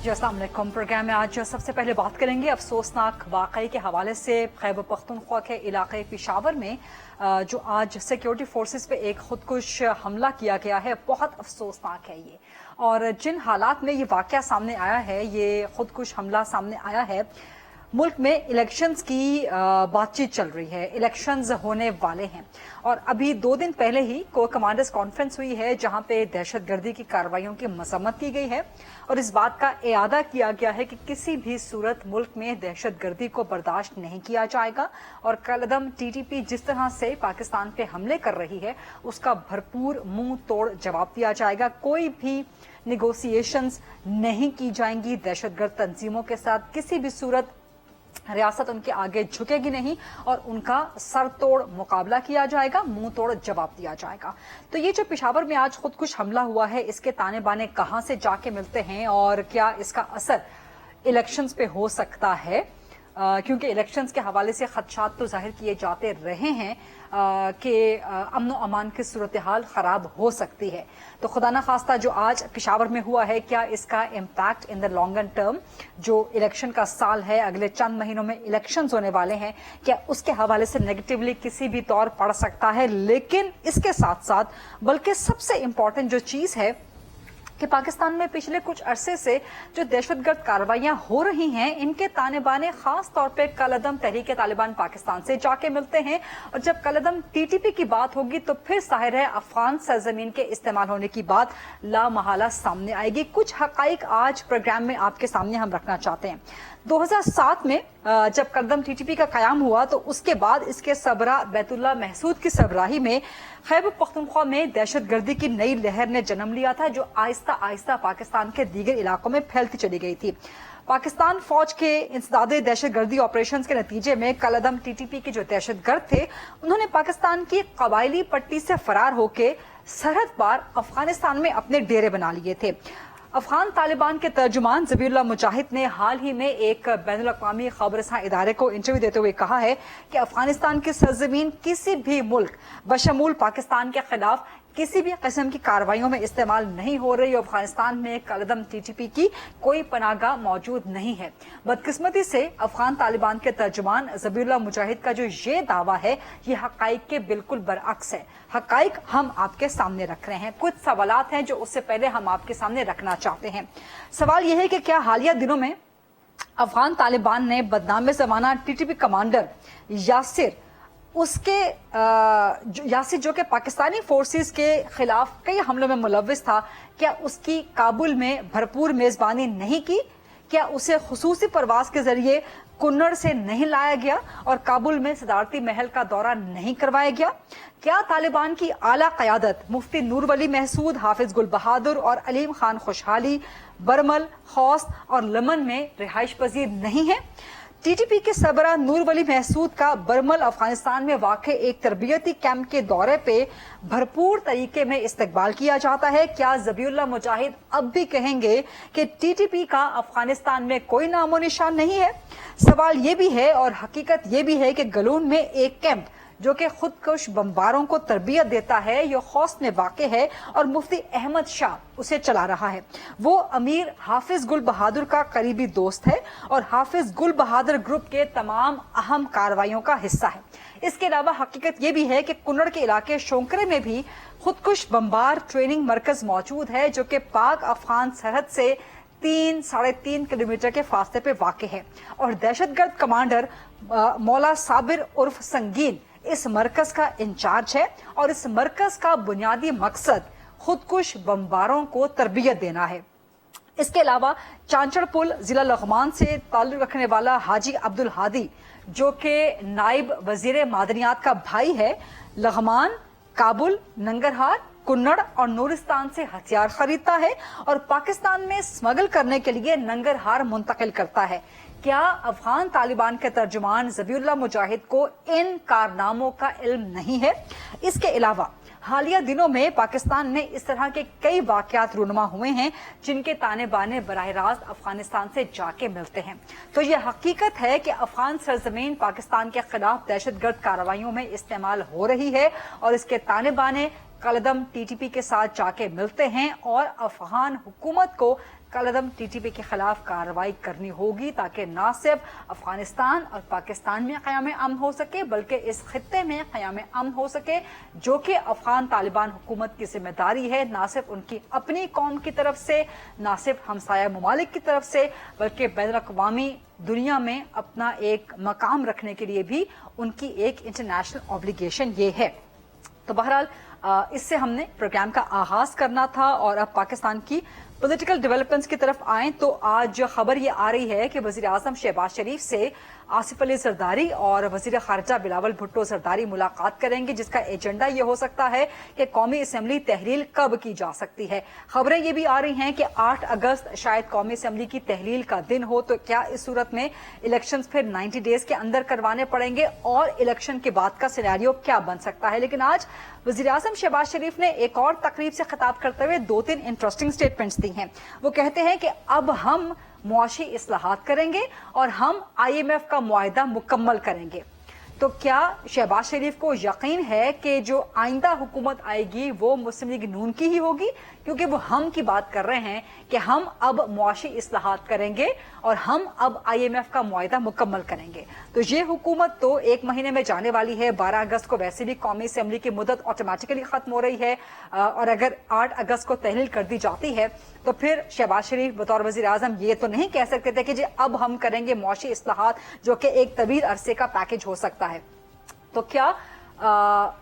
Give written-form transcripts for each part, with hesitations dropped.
जी अस्सलाम वालेकुम। प्रोग्राम में आज सबसे पहले बात करेंगे अफसोसनाक वाक़ये के हवाले से। खैबर पख्तूनख्वा के इलाके पेशावर में जो आज सिक्योरिटी फोर्सेस पे एक खुदकुश हमला किया गया है, बहुत अफसोसनाक है ये। और जिन हालात में ये वाक़या सामने आया है, ये खुदकुश हमला सामने आया है, मुल्क में इलेक्शंस की बातचीत चल रही है, इलेक्शंस होने वाले हैं और अभी 2 दिन पहले ही कोर कमांडर्स कॉन्फ्रेंस हुई है जहां पे दहशतगर्दी की कार्रवाइयों की मजम्मत की गई है और इस बात का इरादा किया गया है कि किसी भी सूरत मुल्क में दहशतगर्दी को बर्दाश्त नहीं किया जाएगा और कलअदम टीटीपी जिस तरह से पाकिस्तान पे हमले कर रही है उसका भरपूर मुंह तोड़ जवाब दिया जाएगा। कोई भी निगोसिएशंस नहीं की जाएंगी दहशतगर्द तंजीमों के साथ, किसी भी सूरत रियासत उनके आगे झुकेगी नहीं और उनका सर तोड़ मुकाबला किया जाएगा, मुंह तोड़ जवाब दिया जाएगा। तो ये जो पेशावर में आज खुदकुश हमला हुआ है, इसके ताने बाने कहां से जाके मिलते हैं और क्या इसका असर इलेक्शंस पे हो सकता है, क्योंकि इलेक्शंस के हवाले से खदशात तो जाहिर किए जाते रहे हैं कि अमन व अमान की सूरत हाल खराब हो सकती है। तो खुदा न खास्ता जो आज पेशावर में हुआ है, क्या इसका impact in the longer term, जो इलेक्शन का साल है, अगले चंद महीनों में इलेक्शंस होने वाले हैं, क्या उसके हवाले से नेगेटिवली किसी भी तौर पड़ सकता है। लेकिन इसके साथ साथ बल्कि सबसे इम्पोर्टेंट जो चीज है कि पाकिस्तान में पिछले कुछ अरसे से जो दहशतगर्द कार्रवाइयां हो रही हैं, इनके ताने बाने खास तौर पे कलअदम तहरीक तालिबान पाकिस्तान से जाके मिलते हैं और जब कलअदम टीटीपी की बात होगी तो फिर जाहिर है अफगान सरजमीन के इस्तेमाल होने की बात लामहला सामने आएगी। कुछ हकाइक आज प्रोग्राम में आपके सामने हम रखना चाहते हैं। 2007 में जब कलअदम टीटीपी का कयाम हुआ तो उसके बाद इसके सबरा बैतुल्ला महसूद की सरबराही में खैबर पख्तूनख्वा में दहशतगर्दी की नई लहर ने जन्म लिया था, जो आहिस्ता आहिस्ता पाकिस्तान के दीगर इलाकों में फैलती चली गई थी। पाकिस्तान फौज के इंसदादे दहशतगर्दी ऑपरेशंस के नतीजे में कलअदम टीटीपी के जो दहशतगर्द थे, उन्होंने पाकिस्तान की कबायली पट्टी से फरार होकर सरहद पार अफगानिस्तान में अपने डेरे बना लिए थे। अफगान तालिबान के तर्जुमान ज़बीउल्लाह मुजाहिद ने हाल ही में एक बैनुल अक़वामी खबरसां इदारे को इंटरव्यू देते हुए कहा है कि अफगानिस्तान की सरजमीन किसी भी मुल्क बशमूल पाकिस्तान के खिलाफ किसी भी किस्म की कार्रवाइयों में इस्तेमाल नहीं हो रही और अफगानिस्तान में कलअदम टीटीपी की कोई पनाहगाह मौजूद नहीं है। बदकिस्मती से अफगान तालिबान के तर्जुमान ज़बीउल्लाह मुजाहिद का जो ये दावा है, ये हकाइक के बिल्कुल बरअक्स है। हकाइक हम आपके सामने रख रहे हैं। कुछ सवालात हैं जो उससे पहले हम आपके सामने रखना चाहते हैं। सवाल यह है कि क्या हालिया दिनों में अफगान तालिबान ने बदनाम ज़माना टीटीपी कमांडर यासिर यासिर जो कि पाकिस्तानी फोर्सेस के खिलाफ कई हमलों में मुलव्विस था, क्या उसकी काबुल में भरपूर मेजबानी नहीं की? क्या उसे खुसूसी परवाज के जरिए कुन्नड़ से नहीं लाया गया और काबुल में सदारती महल का दौरा नहीं करवाया गया? क्या तालिबान की आला क़यादत मुफ्ती नूर वली महसूद, हाफिज गुल बहादुर और अलीम खान खुशहाली बरमल, खौस्त और लमन में रिहाइश पजीर नहीं है? टीटीपी के सरबरा नूर वली महसूद का बरमल अफगानिस्तान में वाक़ एक तरबियती कैंप के दौरे पे भरपूर तरीके में इस्तकबाल किया जाता है। क्या ज़बीउल्लाह मुजाहिद अब भी कहेंगे कि टीटीपी का अफगानिस्तान में कोई नामो निशान नहीं है? सवाल ये भी है और हकीकत ये भी है कि गलून में एक कैंप जो कि खुदकुश बमबारों को तरबियत देता है, ये खौस्त में वाक़े है और मुफ्ती अहमद शाह उसे चला रहा है। वो अमीर हाफिज गुल बहादुर का करीबी दोस्त है और हाफिज गुल बहादुर ग्रुप के तमाम अहम कार्रवाइयों का हिस्सा है। इसके अलावा हकीकत ये भी है कि कुन्नड़ के इलाके शोंकरे में भी खुदकुश बमबार ट्रेनिंग मरकज मौजूद है, जो कि पाक अफगान सरहद से 3-3.5 किलोमीटर के फासले पे वाक़े है और दहशतगर्द कमांडर मौला साबिर उर्फ संगीन इस मरकज का इंचार्ज है और इस मरकज का बुनियादी मकसद खुदकुश बमबारों को तरबियत देना है। इसके अलावा चांचड़पुल जिला लघमान से ताल्लुक रखने वाला हाजी अब्दुल हादी, जो कि नाइब वजीर मादनियात का भाई है, लघमान, काबुल, नंगरहार, कुन्नड़ और नूरिस्तान से हथियार खरीदता है और पाकिस्तान में स्मगल करने के लिए नंगरहार मुंतकिल करता है। क्या अफगान तालिबान के तर्जुमान ज़बीउल्लाह मुजाहिद को इन कारनामों का इल्म नहीं है? इसके अलावा हालिया दिनों में पाकिस्तान में इस तरह के कई वाकयात रूनुमा हुए हैं जिनके ताने बाने बराह रास्त अफगानिस्तान से जाके मिलते हैं। तो ये हकीकत है कि अफगान सरजमीन पाकिस्तान के खिलाफ दहशतगर्द कार्रवाइयों में इस्तेमाल हो रही है और इसके ताने बाने कलदम टीटीपी के साथ जाके मिलते हैं और अफगान हुकूमत को कलदम टीटीपी के खिलाफ कार्रवाई करनी होगी ताकि न सिर्फ अफगानिस्तान और पाकिस्तान में क़याम अमन हो सके बल्कि इस खित्ते में क़याम अमन हो सके, जो कि अफगान तालिबान हुकूमत की जिम्मेदारी है, ना सिर्फ उनकी अपनी कौम की तरफ से, ना सिर्फ हमसाया ममालिक की तरफ से, बल्कि बैनुल-अक़वामी दुनिया में अपना एक मकाम रखने के लिए भी उनकी एक इंटरनेशनल ऑब्लिगेशन ये है। तो बहरहाल इससे हमने प्रोग्राम का आगाज करना था और अब पाकिस्तान की पॉलिटिकल डेवलपमेंट्स की तरफ आए तो आज खबर ये आ रही है कि वजीर आजम शहबाज शरीफ से आसिफ अली जरदारी और वजीर खारजा बिलावल भुट्टो जरदारी मुलाकात करेंगे, जिसका एजेंडा ये हो सकता है कि कौमी असम्बली तहलील कब की जा सकती है। खबरें ये भी आ रही हैं कि 8 अगस्त शायद कौमी असम्बली की तहलील का दिन हो, तो क्या इस सूरत में इलेक्शंस फिर 90 डेज के अंदर करवाने पड़ेंगे और इलेक्शन के बाद का सिनेरियो क्या बन सकता है। लेकिन आज वजीर आजम शहबाज शरीफ ने एक और तकरीब से खिताब करते हुए 2-3 इंटरेस्टिंग स्टेटमेंट्स दी हैं। वो कहते हैं कि अब हम मुआशी इस्लाहात करेंगे और हम IMF का मुआहिदा मुकम्मल करेंगे। तो क्या शहबाज शरीफ को यकीन है कि जो आइंदा हुकूमत आएगी वो मुस्लिम लीग नून की ही होगी, क्योंकि वो हम की बात कर रहे हैं कि हम अब मुआशी इस्लाहात करेंगे और हम अब IMF का मुआहिदा मुकम्मल करेंगे। तो ये हुकूमत तो 1 महीने में जाने वाली है। 12 अगस्त को वैसे भी कौमी असम्बली की मुद्दत ऑटोमेटिकली खत्म हो रही है और अगर 8 अगस्त को तहलील कर दी जाती है तो फिर शहबाज शरीफ बतौर वजीर आजम ये तो नहीं कह सकते थे कि जी अब हम करेंगे मुआशी इस्लाहात, जो कि एक तवील अरसे का पैकेज हो सकता है। तो क्या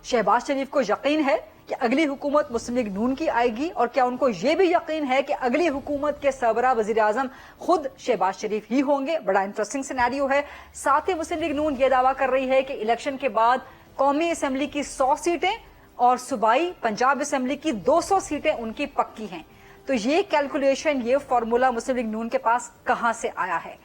शहबाज शरीफ को यकीन है कि अगली हुकूमत मुस्लिम लीग नून की आएगी, और क्या उनको ये भी यकीन है कि अगली हुकूमत के सरबराह वजीर आजम खुद शहबाज शरीफ ही होंगे? बड़ा इंटरेस्टिंग सिनेरियो है। साथ ही मुस्लिम लीग नून ये दावा कर रही है कि इलेक्शन के बाद कौमी असम्बली की 100 सीटें और सूबाई पंजाब असम्बली की 200 सीटें उनकी पक्की हैं। तो ये कैलकुलेशन, ये फॉर्मूला मुस्लिम लीग नून के पास कहां से आया है?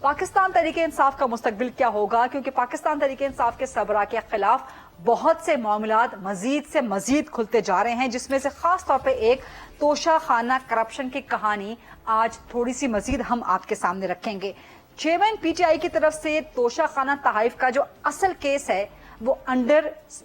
पाकिस्तान तहरीक इंसाफ का मुस्तकबिल क्या होगा? क्योंकि पाकिस्तान तहरीक इंसाफ के सरबराह के खिलाफ बहुत से मामलात मजीद से मजीद खुलते जा रहे हैं, जिसमें से खास तौर पे एक तोशा खाना करप्शन की कहानी आज थोड़ी सी मजीद हम आपके सामने रखेंगे। चेयरमैन PTI की तरफ से तोशा खाना तहाइफ का जो असल केस है वो अंडर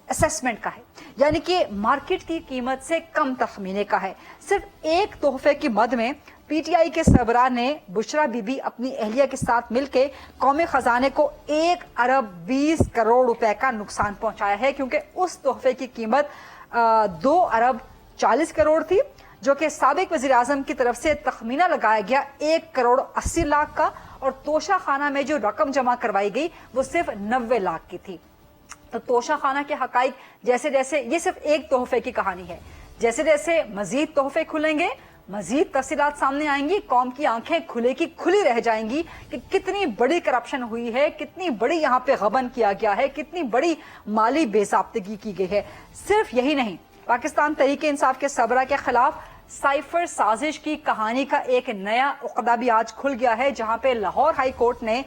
असेसमेंट का है, यानी कि मार्केट की कीमत से कम तखमीने का है। सिर्फ एक तोहफे की मद में PTI के सरबराह ने बुशरा बीबी अपनी अहलिया के साथ मिलकर कौमी खजाने को 1 अरब 20 करोड़ रुपए का नुकसान पहुंचाया है, क्योंकि उस तोहफे की कीमत 2 अरब 40 करोड़ थी, जो कि साबिक वजीर आजम की तरफ से तखमीना लगाया गया 1 करोड़ 80 लाख का, और तोशा खाना में जो रकम जमा करवाई गई वो सिर्फ 90 लाख की थी। तो तोशा खाना के हकाइक जैसे जैसे, ये सिर्फ एक तोहफे की कहानी है, जैसे जैसे मजीद तोहफे खुलेंगे मजीद तफसीलात सामने आएंगी, कौम की आंखें खुले की खुली रह जाएंगी कि कितनी बड़ी करप्शन हुई है, कितनी बड़ी यहाँ पे गबन किया गया है, कितनी बड़ी माली बेज़ाब्तगी की गई है। सिर्फ यही नहीं, पाकिस्तान तहरीक इंसाफ के सरबराह के खिलाफ साइफर साजिश की कहानी का एक नया उक़दा भी आज खुल गया है, जहां पे लाहौर हाई कोर्ट ने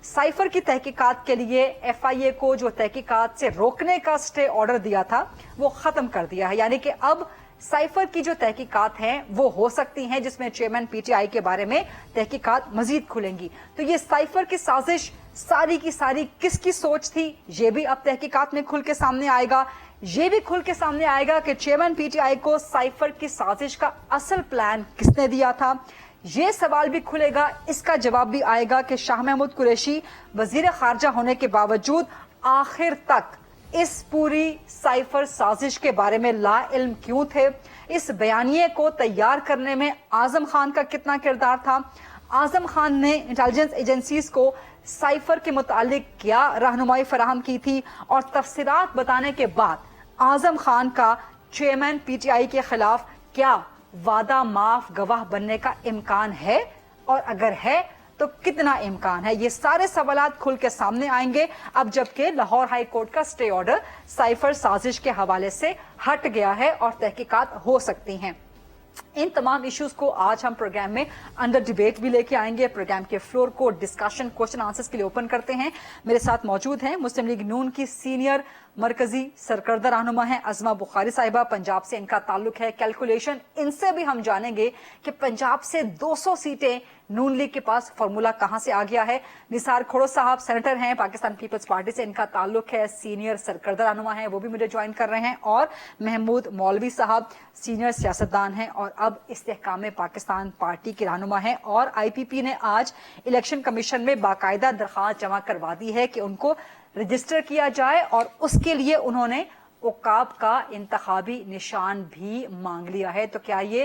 साइफर की तहकीकात के लिए FIA को जो तहकीकात से रोकने का स्टे ऑर्डर दिया था वो खत्म कर दिया है। यानी कि अब साइफर की जो तहकीकात हैं वो हो सकती हैं, जिसमें चेयरमैन PTI के बारे में तहकीकात मजीद खुलेंगी। तो ये साइफर की साजिश सारी की सारी किसकी सोच थी, ये भी अब तहकीकात में खुल के सामने आएगा। ये भी खुल के सामने आएगा कि चेयरमैन PTI को साइफर की साजिश का असल प्लान किसने दिया था। ये सवाल भी खुलेगा, इसका जवाब भी आएगा कि शाह महमूद कुरैशी वजीर खारजा होने के बावजूद आखिर तक इस पूरी साइफर साजिश के बारे में ला इल्म क्यों थे। इस बयानिए को तैयार करने में आजम खान का कितना किरदार था। आजम खान ने इंटेलिजेंस एजेंसीज को साइफर के मुतालिक क्या रहनुमाई फराहम की थी, और तफसीलात बताने के बाद आजम खान का चेयरमैन PTI के खिलाफ क्या वादा माफ गवाह बनने का इम्कान है, और अगर है तो कितना इम्कान है। ये सारे सवालात खुल के सामने आएंगे अब जबकि लाहौर हाई कोर्ट का स्टे ऑर्डर साइफर साजिश के हवाले से हट गया है और तहकीकात हो सकती हैं। इन तमाम इश्यूज को आज हम प्रोग्राम में अंडर डिबेट भी लेके आएंगे। प्रोग्राम के फ्लोर को डिस्कशन क्वेश्चन आंसर्स के लिए ओपन करते हैं। मेरे साथ मौजूद हैं मुस्लिम लीग नून की सीनियर मरकजी सरकर्दा रहनुमा है अजमा बुखारी साहिबा, पंजाब से इनका ताल्लुक है। कैलकुलेशन इनसे भी हम जानेंगे कि पंजाब से 200 सीटें नून लीग के पास फॉर्मूला कहां से आ गया है। निसार खोड़ो साहब सेनेटर हैं, पाकिस्तान पीपल्स पार्टी से इनका ताल्लुक है, सीनियर सरकर्दा रहनुमा है, वो भी मुझे ज्वाइन कर रहे हैं। और महमूद मौलवी साहब सीनियर सियासतदान हैं और अब इस्तेहकाम पाकिस्तान पार्टी के रहनुमा है। और IPP ने आज इलेक्शन कमीशन में बाकायदा दरखास्त जमा करवा दी है कि उनको रजिस्टर किया जाए और उसके लिए उन्होंने उकाब का इंतखाबी निशान भी मांग लिया है। तो क्या ये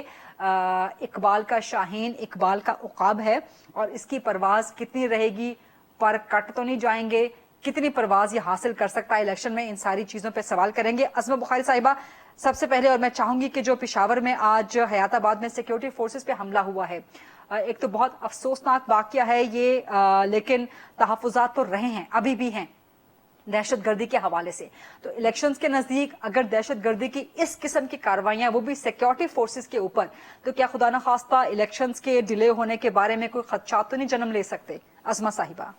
इकबाल का शाहीन, इकबाल का उकाब है और इसकी परवाज कितनी रहेगी, पर कट तो नहीं जाएंगे, कितनी परवाज ये हासिल कर सकता है इलेक्शन में, इन सारी चीजों पे सवाल करेंगे। अजमा बुखारी साहिबा सबसे पहले, और मैं चाहूंगी कि जो पेशावर में आज हयाताबाद में सिक्योरिटी फोर्सेस पे हमला हुआ है, एक तो बहुत अफसोसनाक वाकया है ये, लेकिन तहफुजात तो रहे हैं, अभी भी हैं दहशतगर्दी के हवाले से। तो इलेक्शंस के नजदीक अगर दहशतगर्दी की इस किस्म की कार्रवाइयां, वो भी सिक्योरिटी फोर्सेस के ऊपर, तो क्या खुदा न खास्ता इलेक्शंस के डिले होने के बारे में कोई खदशात तो नहीं जन्म ले सकते? अजमा साहिबा।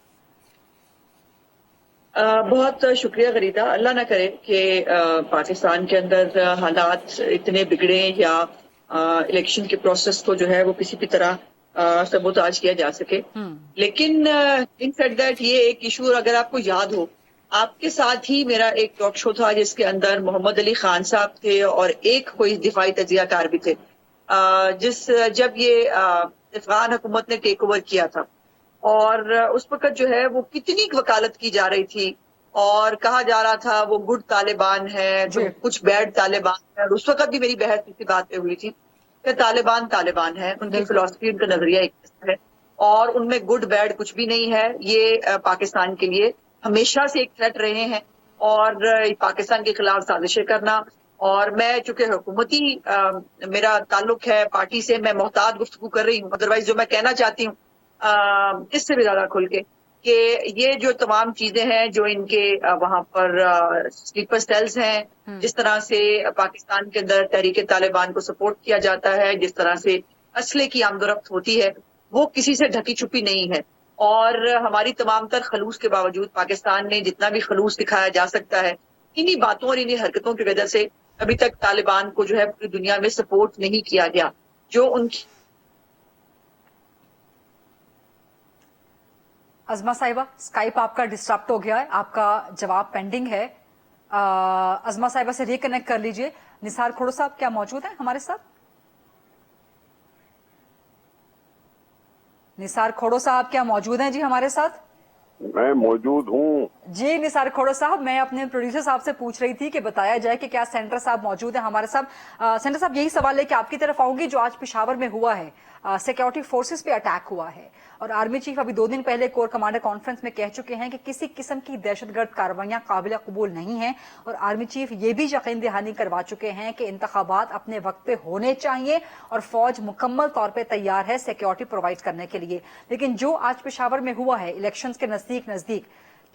बहुत शुक्रिया गरीदा। अल्लाह ना करे कि पाकिस्तान के अंदर हालात इतने बिगड़े या इलेक्शन के प्रोसेस को जो है वो किसी भी तरह सबूताज किया जा सके। लेकिन इन सेड दैट ये एक इशू, अगर आपको याद हो, आपके साथ ही मेरा एक टॉक शो था जिसके अंदर मोहम्मद अली खान साहब थे और एक कोई दिफाई तजियाकार भी थे, जब ये अफगान हुकूमत ने टेक ओवर किया था और उस वक्त जो है वो कितनी वकालत की जा रही थी और कहा जा रहा था वो गुड तालिबान है, तो कुछ बैड तालिबान है। और उस वक्त भी मेरी बहस इसी बात पे हुई थी कि तालिबान तालिबान है, उनकी फिलॉसफी, उनका नजरिया एक है और उनमें गुड बैड कुछ भी नहीं है। ये पाकिस्तान के लिए हमेशा से एक थ्रेट रहे हैं और पाकिस्तान के खिलाफ साजिशें करना। और मैं चूंकि हुकूमती मेरा ताल्लुक है पार्टी से, मैं मोहतात गुफ्तगू कर रही हूँ, अदरवाइज जो मैं कहना चाहती हूँ इससे भी ज्यादा खुल के कि ये जो तमाम चीजें हैं जो इनके वहां पर स्लीपर सेल्स हैं, जिस तरह से पाकिस्तान के अंदर तहरीक तालिबान को सपोर्ट किया जाता है, जिस तरह से असले की आमदोरफ्त होती है, वो किसी से ढकी छुपी नहीं है। और हमारी तमाम तर खलूस के बावजूद पाकिस्तान ने जितना भी खलूस दिखाया जा सकता है, इन्हीं बातों और इन्हीं हरकतों की वजह से अभी तक तालिबान को जो है पूरी दुनिया में सपोर्ट नहीं किया गया। जो उनकी अजमा साहिबा, स्काइप आपका डिस्टर्ब हो गया है, आपका जवाब पेंडिंग है। अजमा साहिबा से रिकनेक्ट कर लीजिए। निसार खोड़ो साहब क्या मौजूद है हमारे साथ? निसार खोड़ो साहब क्या मौजूद हैं जी हमारे साथ? मैं मौजूद हूँ जी। निसार खोड़ो साहब, मैं अपने प्रोड्यूसर साहब से पूछ रही थी कि बताया जाए कि क्या सेंटर साहब मौजूद है हमारे साथ। सेंटर साहब, यही सवाल लेके आपकी तरफ आऊंगी। जो आज पेशावर में हुआ है, सिक्योरिटी फोर्सेस पे अटैक हुआ है और आर्मी चीफ अभी 2 दिन पहले कोर कमांडर कॉन्फ्रेंस में कह चुके हैं कि किसी किस्म की दहशतगर्द कार्रवाइयां काबिल कबूल नहीं है और आर्मी चीफ ये भी यकीन दहानी करवा चुके हैं कि इंतखाबात अपने वक्त पे होने चाहिए और फौज मुकम्मल तौर पे तैयार है सिक्योरिटी प्रोवाइड करने के लिए। लेकिन जो आज पेशावर में हुआ है इलेक्शंस के नजदीक,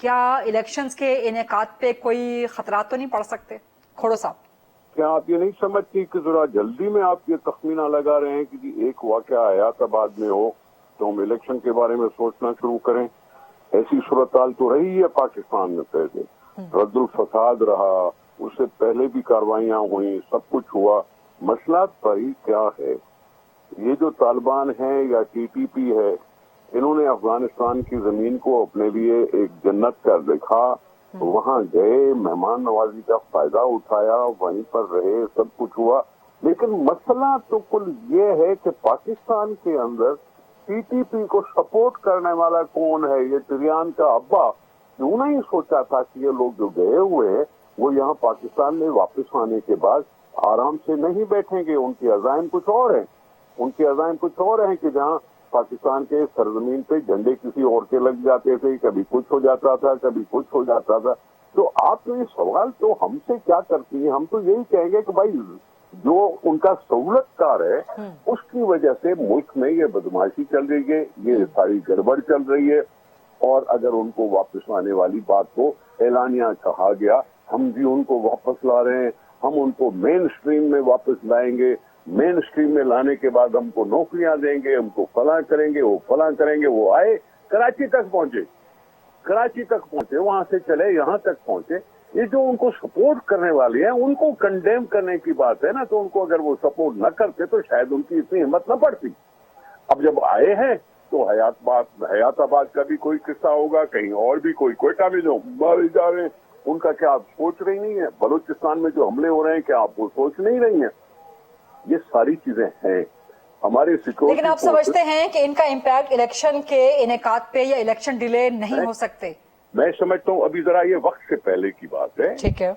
क्या इलेक्शंस के इनेकाद पे कोई खतरा तो नहीं पड़ सकते? खोड़ो साहब, क्या आप ये नहीं समझती कि जरा जल्दी में आप ये तखमीना लगा रहे हैं कि जी एक वाकया हयाताबाद में हो तो हम इलेक्शन के बारे में सोचना शुरू करें? ऐसी सूरत-हाल तो रही है पाकिस्तान में, पहले रद्दुल फसाद रहा, उससे पहले भी कार्रवाइयां हुई, सब कुछ हुआ। मसला सही क्या है? ये जो तालिबान है या TTP है, इन्होंने अफगानिस्तान की जमीन को अपने लिए एक जन्नत कर देखा, वहां गए, मेहमान नवाजी का फायदा उठाया, वहीं पर रहे, सब कुछ हुआ। लेकिन मसला तो कुल ये है कि पाकिस्तान के अंदर TTP को सपोर्ट करने वाला कौन है? ये तिरियान का अब्बा क्यों नहीं सोचा था कि ये लोग जो गए हुए हैं वो यहाँ पाकिस्तान में वापस आने के बाद आराम से नहीं बैठेंगे? उनके अज़ाइम कुछ और हैं, उनके अज़ाइम कुछ और हैं कि जहाँ पाकिस्तान के सरजमीन पे झंडे किसी और के लग जाते थे, कभी कुछ हो जाता था, कभी कुछ हो जाता था। तो आप ये सवाल तो हमसे क्या करती है? हम तो यही कहेंगे कि भाई जो उनका सहूलतकार है उसकी वजह से मुल्क में ये बदमाशी चल रही है, ये सारी गड़बड़ चल रही है। और अगर उनको वापस आने वाली बात को एलानिया कहा गया, हम भी उनको वापस ला रहे हैं, हम उनको मेन स्ट्रीम में वापस लाएंगे, मेन स्ट्रीम में लाने के बाद हमको नौकरियां देंगे, हमको फलां करेंगे, वो फलां करेंगे। वो आए, कराची तक पहुंचे, वहां से चले यहाँ तक पहुंचे। ये जो उनको सपोर्ट करने वाले हैं उनको कंडेम करने की बात है ना, तो उनको अगर वो सपोर्ट न करते तो शायद उनकी इतनी हिम्मत न पड़ती। अब जब आए हैं तो हयाताबाद का भी कोई किस्सा होगा, कहीं और भी कोई, क्वेटा में जो मारे जा रहे हैं उनका क्या आप सोच रही नहीं है? बलूचिस्तान में जो हमले हो रहे हैं क्या आप वो सोच नहीं रही हैं? ये सारी चीजें हैं हमारे सिक्योरिटी। लेकिन आप समझते हैं कि इनका इम्पैक्ट इलेक्शन के इनेकाद पे या इलेक्शन डिले नहीं हो सकते? मैं समझता हूँ अभी जरा ये वक्त से पहले की बात है। ठीक है।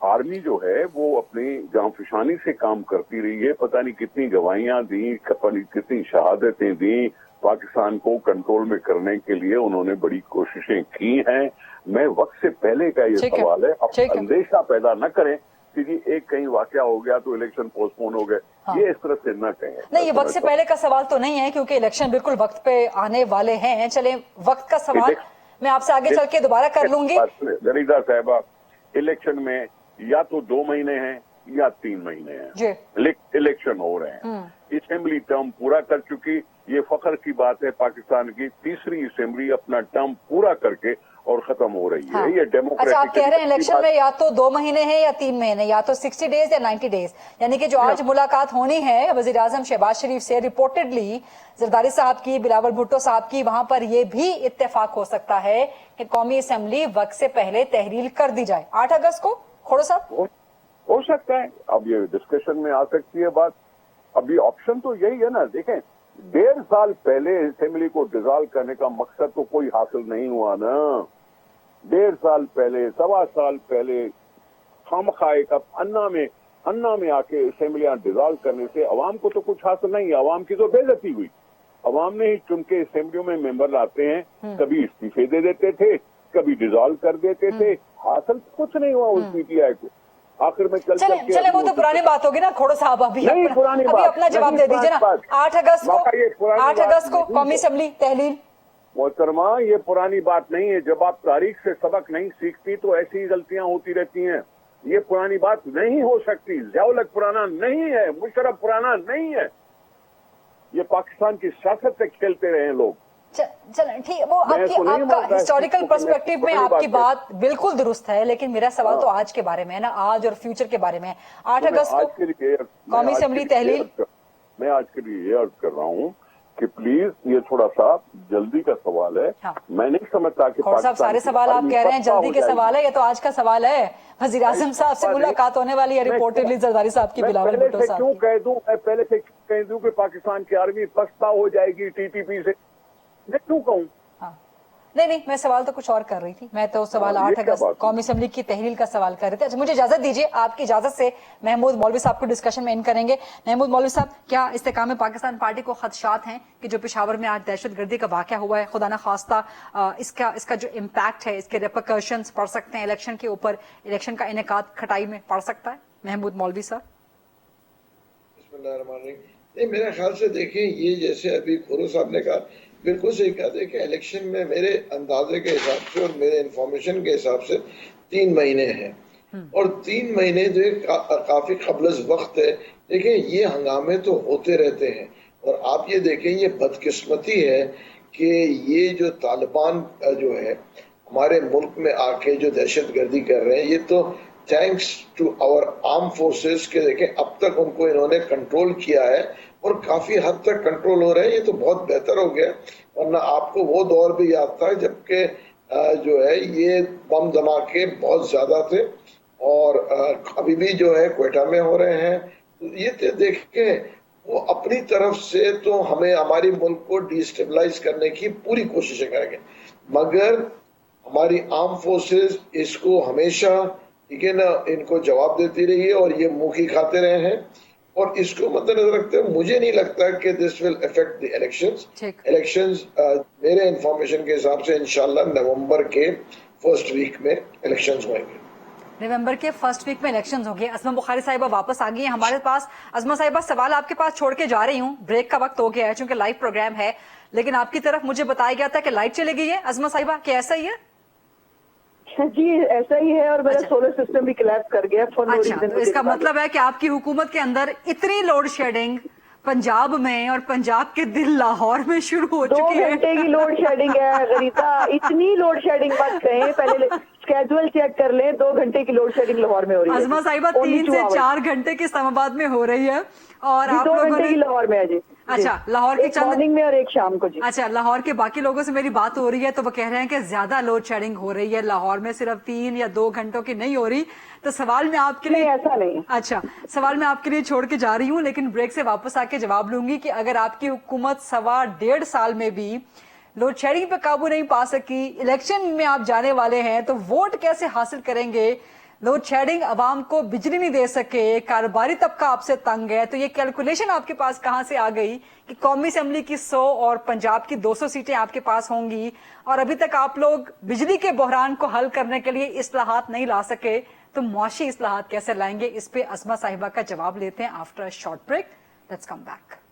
आर्मी जो है वो अपनी जांफशानी से काम करती रही है, पता नहीं कितनी गवाहियां दी, कितनी शहादतें दी, पाकिस्तान को कंट्रोल में करने के लिए उन्होंने बड़ी कोशिशें की हैं। मैं वक्त से पहले का ये सवाल है, अब अंदेशा पैदा न करें कि जी एक कहीं वाकया हो गया तो इलेक्शन पोस्टपोन हो गए। हाँ। ये इस तरह से न कहें। नहीं, ये वक्त से पहले का सवाल तो नहीं है क्योंकि इलेक्शन बिल्कुल वक्त पे आने वाले हैं। चले वक्त का सवाल मैं आपसे आगे चल के दोबारा कर लूंगी। जरीदा साहबा, इलेक्शन में या तो 2 महीने हैं या 3 महीने हैं, इलेक्शन हो रहे हैं। असेंबली टर्म पूरा कर चुकी, ये फख्र की बात है पाकिस्तान की, तीसरी असेंबली अपना टर्म पूरा करके और खत्म हो रही है। हाँ। ये डेमोक्रेटिक। अच्छा, आप कह रहे हैं इलेक्शन में या तो 2 महीने हैं या 3 महीने, या तो 60 डेज या 90 डेज, यानी कि जो आज मुलाकात होनी है वजीर आजम शहबाज शरीफ से रिपोर्टेडली जरदारी साहब की, बिलावल भुट्टो साहब की, वहां पर ये भी इत्तेफाक हो सकता है कि कौमी असेंबली वक्त से पहले तहरीर कर दी जाए 8 अगस्त को। खोड़ो साहब, हो सकता है, अब ये डिस्कशन में आ सकती है बात। अभी ऑप्शन तो यही है ना, देखें 1.5 साल पहले असेंबली को डिसॉल्व करने का मकसद तो कोई हासिल नहीं हुआ ना। 1.5 साल पहले, 1.25 साल पहले खामखाए का अन्ना में आके असेंबलियां डिसॉल्व करने से अवाम को तो कुछ हासिल नहीं है, अवाम की तो बेइज्जती हुई। अवाम ने ही चुन के असेंबलियों में मेंबर लाते हैं, कभी इस्तीफे दे देते थे, कभी डिसॉल्व कर देते थे, हासिल कुछ नहीं हुआ उस पीटीआई को। आखिर में चले वो तो पुरानी बात होगी ना। खोड़ो साहब, अभी अपना जवाब दे दीजिए ना। 8 अगस्त को कौमी असेंबली तहलील। मोहतरमा, ये पुरानी बात नहीं है। जब आप तारीख से सबक नहीं सीखती तो ऐसी ही गलतियां होती रहती हैं। ये पुरानी बात नहीं हो सकती। ज़ियाउल हक पुराना नहीं है, मुशर्रफ पुराना नहीं है। ये पाकिस्तान की सियासत से खेलते रहे लोग। चलें, ठीक है, वो आपका हिस्टोरिकल पर्सपेक्टिव में आपकी बात बिल्कुल दुरुस्त है, लेकिन मेरा सवाल तो आज के बारे में है ना, आज और फ्यूचर के बारे में। 8 अगस्त को कौमी असेंबली तहलील। मैं आज के लिए ये अर्ज कर रहा हूँ कि प्लीज ये थोड़ा सा जल्दी का सवाल है। हाँ। मैं नहीं समझता कि साहब सारे सवाल आप कह रहे हैं जल्दी के सवाल है, ये तो आज का सवाल है। वजीर आजम साहब से मुलाकात होने वाली है, रिपोर्टेडली जरदारी साहब की, बिलावल भुट्टो साहब। क्यों कह दूं, मैं पहले से कह दूं कि पाकिस्तान की आर्मी पछता हो जाएगी टीटीपी से, मैं क्यों कहूँ? हाँ। नहीं, मैं सवाल तो कुछ और कर रही थी। मैं तो सवाल 8 अगस्त कौमी असेंबली की तहरील का सवाल कर रहे थे। अच्छा, मुझे इजाजत दीजिए, आपकी इजाजत से महमूद मौलवी साहब को डिस्कशन में इन करेंगे। महमूद मौलवी साहब, क्या इस्तेकाम पाकिस्तान पार्टी को खदशात हैं कि जो पेशावर में आज दहशतगर्दी का वाकया हुआ है, खुदा न खास्ता इसका जो इम्पैक्ट है, इसके रेपरकशंस पड़ सकते हैं इलेक्शन के ऊपर, इलेक्शन का इनेकाद खटाई में पड़ सकता है? महमूद मौलवी साहब। नहीं, मेरे ख्याल से देखें, ये जैसे अभी खोरो साहब ने कहा, बिल्कुल सही कहा। देखिए, इलेक्शन में मेरे अंदाजे के हिसाब से और मेरे इंफॉर्मेशन के हिसाब से 3 महीने हैं, और 3 महीने जो काफी कबल वक्त है। देखिए, ये हंगामे तो होते रहते हैं, और आप ये देखें, ये बदकिस्मती है कि ये जो तालिबान जो है हमारे मुल्क में आके जो दहशतगर्दी कर रहे हैं, ये तो thanks to our arm forces के, देखें अब तक उनको इन्होंने कंट्रोल किया है और काफी हद तक कंट्रोल हो रहे हैं। ये तो बहुत बेहतर हो गया, वरना आपको वो दौर भी याद था जबकि जो है ये बम धमाके बहुत ज्यादा थे, और अभी भी जो है क्वेटा में हो रहे हैं। तो ये देखें, वो अपनी तरफ से तो हमें हमारी मुल्क को डिस्टेबलाइज करने की पूरी कोशिशें करेंगे, मगर हमारी आर्म फोर्सेस इसको हमेशा, ठीक है ना, इनको जवाब देती रही है और ये मुंह की खाते रहे हैं, और इसको मद्देनजर रखते हुए मुझे नहीं लगता कि this will affect the elections. मेरे इंफॉर्मेशन के हिसाब से इंशाल्लाह नवंबर के फर्स्ट वीक में इलेक्शंस होंगे। नवंबर के फर्स्ट वीक में इलेक्शंस होंगे। अज़मा बुखारी साहिबा वापस आ गई हैं हमारे पास। अज़मा साहिबा, सवाल आपके पास छोड़ के जा रही हूँ, ब्रेक का वक्त हो गया है चूंकि लाइव प्रोग्राम है, लेकिन आपकी तरफ मुझे बताया गया था कि लाइट चली गई है। अज़मा साहिबा, क्या ऐसा ही है? جی ایسا ہی ہے, اور میرا سولر سسٹم بھی کلیپس کر گیا فور نو اچھا, ریزن. تو اس کا مطلب ہے کہ آپ کی حکومت کے اندر اتنی لوڈ شیڈنگ پنجاب میں اور پنجاب کے دل لاہور میں شروع ہو 2 چکی ہے. گھنٹے کی لوڈ شیڈنگ ہے غریتا, اتنی لوڈ شیڈنگ مت کہیں, پہلے اسکیجول چیک کر لیں. 2 گھنٹے کی لوڈ شیڈنگ لاہور میں ہو رہی ہے. عظمہ صاحبہ 3 سے 4 گھنٹے کی اسلام آباد میں ہو رہی ہے, اور آپ 2 لوگوں گھنٹے نے کی لاہور میں ہے. جی اچھا, لاہور کی ایک مارننگ میں اور ایک شام کو. جی اچھا, لاہور کے باقی لوگوں سے میری بات ہو رہی ہے تو وہ کہہ رہے ہیں کہ زیادہ لوڈ شیڈنگ ہو رہی ہے لاہور میں, صرف 3 یا 2 گھنٹوں کی نہیں ہو رہی. تو سوال میں آپ کے لیے, نہیں ایسا نہیں. اچھا, سوال میں آپ کے لیے چھوڑ کے جا رہی ہوں, لیکن بریک سے واپس آ کے جواب لوں گی کہ اگر آپ کی حکومت 1.5 سال میں بھی لوڈ شیڈنگ پہ قابو نہیں پا سکی, الیکشن میں آپ جانے والے ہیں, تو ووٹ کیسے حاصل کریں گے؟ لوڈ شیڈنگ عوام کو بجلی نہیں دے سکے, کاروباری طبقہ آپ سے تنگ ہے, تو یہ کیلکولیشن آپ کے پاس کہاں سے آ گئی کہ قومی اسمبلی کی 100 اور پنجاب کی 200 سیٹیں آپ کے پاس ہوں گی, اور ابھی تک آپ لوگ بجلی کے بحران کو حل کرنے کے لیے اصلاحات نہیں لا سکے, تو معاشی اصلاحات کیسے لائیں گے؟ اس پہ عظمہ صاحبہ کا جواب لیتے ہیں after short break. Let's come back.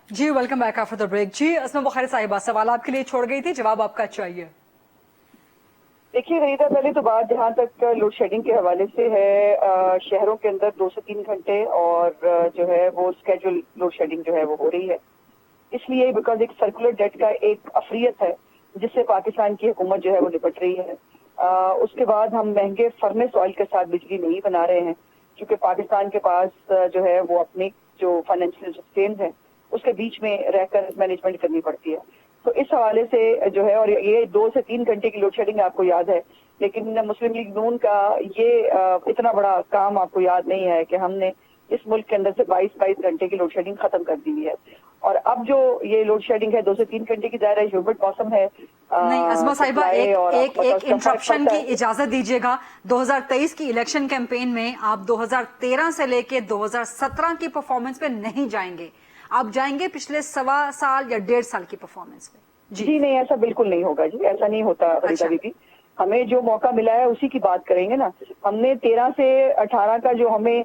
جی welcome back after the break. جی عظمہ بخاری صاحبہ, سوال آپ کے لیے چھوڑ گئی تھی, جواب آپ کا چاہیے. دیکھیے غریبہ, پہلے تو بات جہاں تک لوڈ شیڈنگ کے حوالے سے ہے, شہروں کے اندر 2 سے 3 گھنٹے اور جو ہے وہ اسکیجول لوڈ شیڈنگ جو ہے وہ ہو رہی ہے, اس لیے بیکاز ایک سرکولر ڈیٹ کا ایک افریت ہے جس سے پاکستان کی حکومت جو ہے وہ نپٹ رہی ہے. اس کے بعد ہم مہنگے فرنس آئل کے ساتھ بجلی نہیں بنا رہے ہیں, کیونکہ پاکستان کے پاس جو ہے وہ اپنی جو فائنینشیل سسٹینز ہیں اس کے بیچ میں رہ کر مینجمنٹ کرنی پڑتی ہے. تو اس حوالے سے جو ہے, اور یہ 2 سے 3 گھنٹے کی لوڈ شیڈنگ آپ کو یاد ہے, لیکن مسلم لیگ نون کا یہ اتنا بڑا کام آپ کو یاد نہیں ہے کہ ہم نے اس ملک کے اندر سے 22 گھنٹے کی لوڈ شیڈنگ ختم کر دی ہے. اور اب جو یہ لوڈ شیڈنگ ہے 2 سے 3 گھنٹے کی ظاہر ہے ہیومڈ موسم ہے. نہیں عظمہ صاحبہ, ایک انٹرپشن کی اجازت دیجیے گا. 2023 کی الیکشن کیمپین میں آپ 2013 سے لے کے 2017 کی پرفارمنس پہ نہیں جائیں گے, آپ جائیں گے پچھلے 1.25 سال یا 1.5 سال کی پرفارمنس پہ. جی نہیں, ایسا بالکل نہیں ہوگا. جی ایسا نہیں ہوتا غریبہ بی بی, ہمیں جو موقع ملا ہے اسی کی بات کریں گے نا. ہم نے 13 سے 18 کا جو ہمیں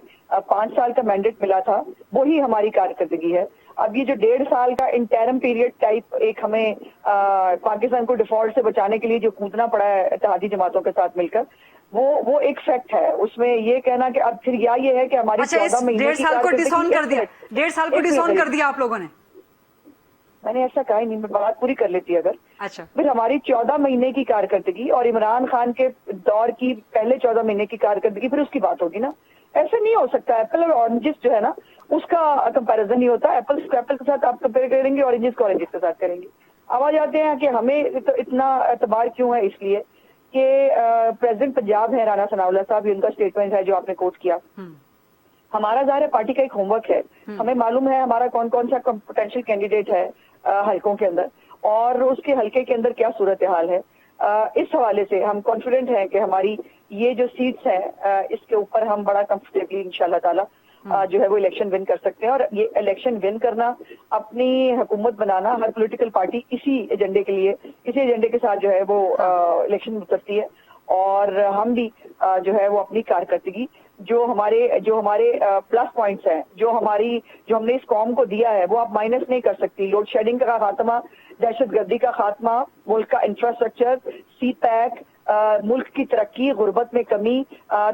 5 سال کا مینڈیٹ ملا تھا وہی ہماری کارکردگی ہے. اب یہ جو 1.5 سال کا انٹرم پیریڈ ٹائپ ایک ہمیں پاکستان کو ڈیفالٹ سے بچانے کے لیے جو کودنا پڑا ہے اتحادی جماعتوں کے ساتھ مل کر, وہ ایک فیکٹ ہے. اس میں یہ کہنا کہ اب پھر یہ ہے کہ ہماری 14 مہینے کی 1.5 سال کو ڈسون کر دیا, 1.5 سال کو ڈسون کر دیا آپ لوگوں نے. میں نے ایسا کہا ہی نہیں, میں بات پوری کر لیتی اگر. اچھا, پھر ہماری 14 مہینے کی کارکردگی اور عمران خان کے دور کی پہلے 14 مہینے کی کارکردگی, پھر اس کی بات ہوگی نا. ایسا نہیں ہو سکتا. ایپل اور اورنجز جو ہے نا اس کا کمپیریزن نہیں ہوتا. ایپل کو ایپل کے ساتھ آپ کمپیئر کریں گے, اورنجز کو اورنجز کے ساتھ کریں گے. اب آ جاتے ہیں کہ ہمیں اتنا اعتبار کیوں ہے, اس لیے کہ پریزیڈنٹ پنجاب ہے رانا ثناء اللہ صاحب, ان کا اسٹیٹمنٹ ہے جو آپ نے کوٹ کیا. ہمارا ظاہر ہے پارٹی کا ایک ہوم ورک ہے, ہمیں معلوم ہے ہمارا کون کون سا پوٹینشیل کینڈیڈیٹ ہے حلقوں کے اندر اور اس کے حلقے کے اندر کیا صورتحال ہے. اس حوالے سے ہم کانفیڈنٹ ہیں کہ ہماری یہ جو سیٹس ہیں اس کے اوپر ہم بڑا کمفرٹیبلی انشاءاللہ تعالی جو ہے وہ الیکشن ون کر سکتے ہیں. اور یہ الیکشن ون کرنا, اپنی حکومت بنانا, ہر پولیٹیکل پارٹی اسی ایجنڈے کے لیے, اسی ایجنڈے کے ساتھ جو ہے وہ الیکشن اترتی ہے. اور ہم بھی جو ہے وہ اپنی کارکردگی جو ہمارے پلس پوائنٹس ہیں, جو ہم نے اس قوم کو دیا ہے, وہ آپ مائنس نہیں کر سکتی. لوڈ شیڈنگ کا خاتمہ, دہشت گردی کا خاتمہ, ملک کا انفراسٹرکچر, سی پیک, ملک کی ترقی, غربت میں کمی,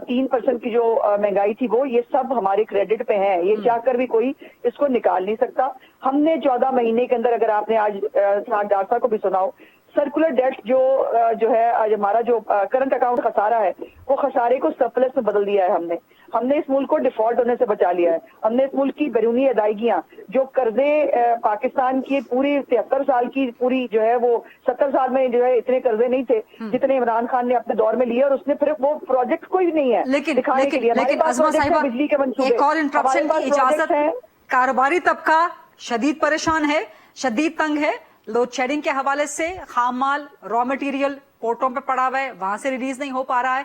3% کی جو مہنگائی تھی وہ, یہ سب ہمارے کریڈٹ پہ ہیں. یہ چاہ کر بھی کوئی اس کو نکال نہیں سکتا. ہم نے 14 مہینے کے اندر, اگر آپ نے آج ڈاکٹر کو بھی سناؤ, سرکولر ڈیٹ جو ہے ہمارا جو کرنٹ اکاؤنٹ خسارہ ہے, وہ خسارے کو سرپلس میں بدل دیا ہے. ہم نے اس ملک کو ڈیفالٹ ہونے سے بچا لیا ہے. ہم نے اس ملک کی بیرونی ادائیگیاں, جو قرضے پاکستان کی پوری 73 سال کی پوری جو ہے وہ 70 سال میں جو ہے اتنے قرضے نہیں تھے جتنے عمران خان نے اپنے دور میں لیے, اور اس نے پھر وہ پروجیکٹ کوئی نہیں ہے دکھانے کے لیے. لیکن عظمہ صاحبہ, بجلی کے منصوبے, ایک اور انٹرپشن کی اجازت ہے. کاروباری طبقہ شدید پریشان ہے, شدید تنگ ہے لوڈ شیڈنگ کے حوالے سے. خام مال, را مٹیریل پورٹوں پہ پڑا ہوا ہے, وہاں سے ریلیز نہیں ہو پا رہا ہے.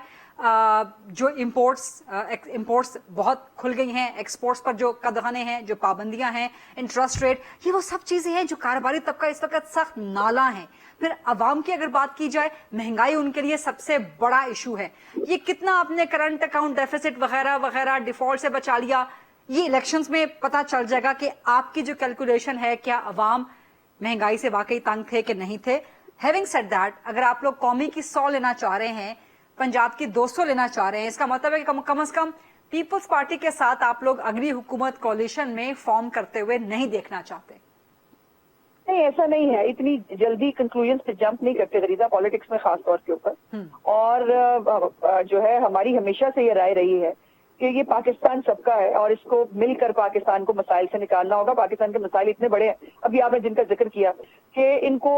جو امپورٹس بہت کھل گئی ہیں, ایکسپورٹس پر جو قدغنیں ہیں, جو پابندیاں ہیں, انٹرسٹ ریٹ, یہ وہ سب چیزیں ہیں جو کاروباری طبقہ اس وقت سخت نالاں ہیں. پھر عوام کی اگر بات کی جائے, مہنگائی ان کے لیے سب سے بڑا ایشو ہے. یہ کتنا آپ نے کرنٹ اکاؤنٹ ڈیفیسٹ وغیرہ وغیرہ ڈیفالٹ سے بچا لیا, یہ الیکشنز میں پتہ چل جائے گا کہ آپ کی جو کیلکولیشن ہے کیا عوام مہنگائی سے واقعی تنگ تھے کہ نہیں تھے. ہیونگ سیڈ دیٹ, اگر آپ لوگ قومی کی 100 لینا چاہ رہے ہیں, پنجاب کی 200 لینا چاہ رہے ہیں, اس کا مطلب ہے کہ کم از کم پیپلز پارٹی کے ساتھ آپ لوگ اگلی حکومت کولیشن میں فارم کرتے ہوئے نہیں دیکھنا چاہتے. نہیں, ایسا نہیں ہے. اتنی جلدی کنکلوژن پہ جمپ نہیں کرتے غریزہ پالیٹکس میں خاص طور کے اوپر. اور جو ہے ہماری ہمیشہ سے یہ رائے رہی ہے کہ یہ پاکستان سب کا ہے اور اس کو مل کر پاکستان کو مسائل سے نکالنا ہوگا. پاکستان کے مسائل اتنے بڑے ہیں, ابھی آپ نے جن کا ذکر کیا, کہ ان کو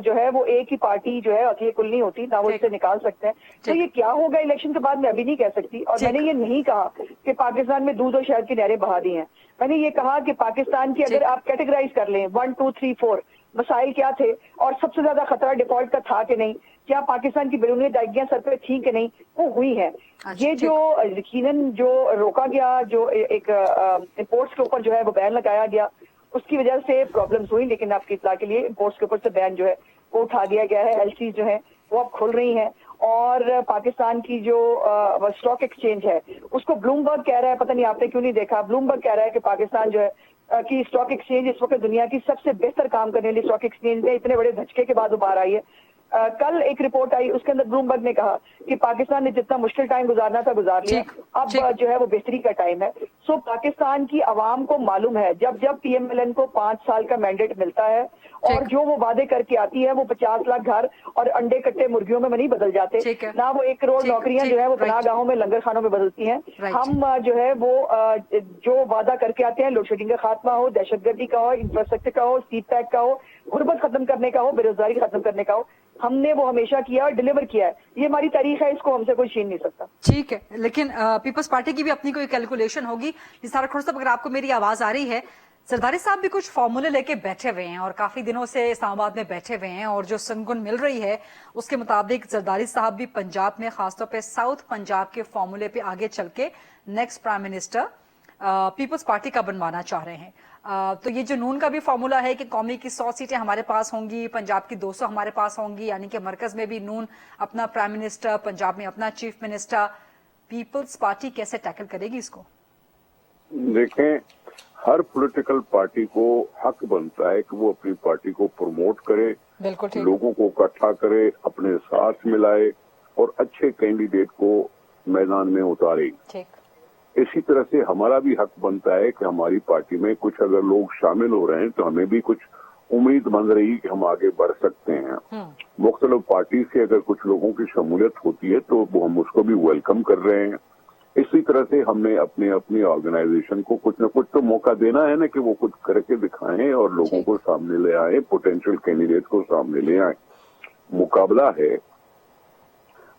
جو ہے وہ ایک ہی پارٹی جو ہے عقلی کل نہیں ہوتی, نہ وہ اس سے نکال سکتے ہیں. تو یہ کیا ہوگا الیکشن کے بعد میں ابھی نہیں کہہ سکتی. اور میں نے یہ نہیں کہا کہ پاکستان میں دودھ اور شہد کی نہریں بہا دی ہیں. میں نے یہ کہا کہ پاکستان کی اگر آپ کیٹیگرائز کر لیں 1 2 3 4 مسائل کیا تھے, اور سب سے زیادہ خطرہ ڈیفالٹ کا تھا کہ نہیں, کیا پاکستان کی بیرونی ادائیگیاں سر پہ تھیں کہ نہیں, وہ ہوئی ہیں. یہ جو یقیناً جو روکا گیا, جو ایک امپورٹس کے اوپر جو ہے وہ بین لگایا گیا, اس کی وجہ سے پرابلمز ہوئی. لیکن آپ کی اطلاع کے لیے امپورٹس کے اوپر سے بین جو ہے وہ اٹھا دیا گیا ہے. ایل سی جو ہے وہ اب کھل رہی ہیں. اور پاکستان کی جو اسٹاک ایکسچینج ہے اس کو بلومبرگ کہہ رہا ہے, پتہ نہیں آپ نے کیوں نہیں دیکھا, بلومبرگ کہہ رہا ہے کہ پاکستان جو ہے کی اسٹاک ایکسچینج اس وقت دنیا کی سب سے بہتر کام کرنے والی اسٹاک ایکسچینج ہے. اتنے بڑے دھچکے کے بعد ابھار آئی ہے. کل ایک رپورٹ آئی, اس کے اندر بلومبرگ نے کہا کہ پاکستان نے جتنا مشکل ٹائم گزارنا تھا گزار لیا, اب جو ہے وہ بہتری کا ٹائم ہے. سو پاکستان کی عوام کو معلوم ہے جب پی ایم ایل این کو 5 سال کا مینڈیٹ ملتا ہے اور جو وہ وعدے کر کے آتی ہے وہ 50 لاکھ گھر اور انڈے کٹے مرغیوں میں نہیں بدل جاتے, نہ وہ 1 کروڑ نوکریاں جو ہے وہ پناہ گاہوں میں لنگر خانوں میں بدلتی ہیں. ہم جو ہے وہ جو وعدہ کر کے آتے ہیں, لوڈ شیڈنگ کا خاتمہ ہو, دہشت گردی کا ہو, انفراسٹرکچر کا ہو, سی پیک کا ہو, غربت ختم کرنے کا ہو, بے روزگاری ختم کرنے کا ہو, ہم نے وہ ہمیشہ کیا اور ڈیلیور کیا ہے. یہ ہماری تاریخ ہے, اس کو ہم سے کوئی چھین نہیں سکتا. ٹھیک ہے, لیکن پیپلز پارٹی کی بھی اپنی کوئی کیلکولیشن ہوگی. نثار اختر صاحب, اگر آپ کو میری آواز آ رہی ہے, زرداری صاحب بھی کچھ فارمولے لے کے بیٹھے ہوئے ہیں اور کافی دنوں سے اسلام آباد میں بیٹھے ہوئے ہیں, اور جو سنگن مل رہی ہے اس کے مطابق زرداری صاحب بھی پنجاب میں خاص طور پہ ساؤتھ پنجاب کے فارمولے پہ آگے چل کے next prime minister Peoples Party کا بنوانا چاہ رہے ہیں. تو یہ جو نون کا بھی فارمولہ ہے کہ قومی کی 100 سیٹیں ہمارے پاس ہوں گی, پنجاب کی 200 ہمارے پاس ہوں گی, یعنی کہ مرکز میں بھی نون اپنا پرائم منسٹر, پنجاب میں اپنا چیف منسٹر, پیپلز پارٹی کیسے ٹیکل کرے گی اس کو؟ دیکھیں, ہر پولیٹیکل پارٹی کو حق بنتا ہے کہ وہ اپنی پارٹی کو پروموٹ کرے, لوگوں کو اکٹھا کرے, اپنے ساتھ ملائے اور اچھے کینڈیڈیٹ کو میدان میں اتارے. اسی طرح سے ہمارا بھی حق بنتا ہے کہ ہماری پارٹی میں کچھ اگر لوگ شامل ہو رہے ہیں تو ہمیں بھی کچھ امید بن رہی کہ ہم آگے بڑھ سکتے ہیں. مختلف پارٹی سے اگر کچھ لوگوں کی شمولیت ہوتی ہے تو ہم اس کو بھی ویلکم کر رہے ہیں. اسی طرح سے ہم نے اپنی آرگنائزیشن کو کچھ نہ کچھ تو موقع دینا ہے نا, کہ وہ کچھ کر کے دکھائیں اور لوگوں کو سامنے لے آئیں, پوٹینشیل کینڈیڈیٹ کو سامنے لے آئیں. مقابلہ ہے,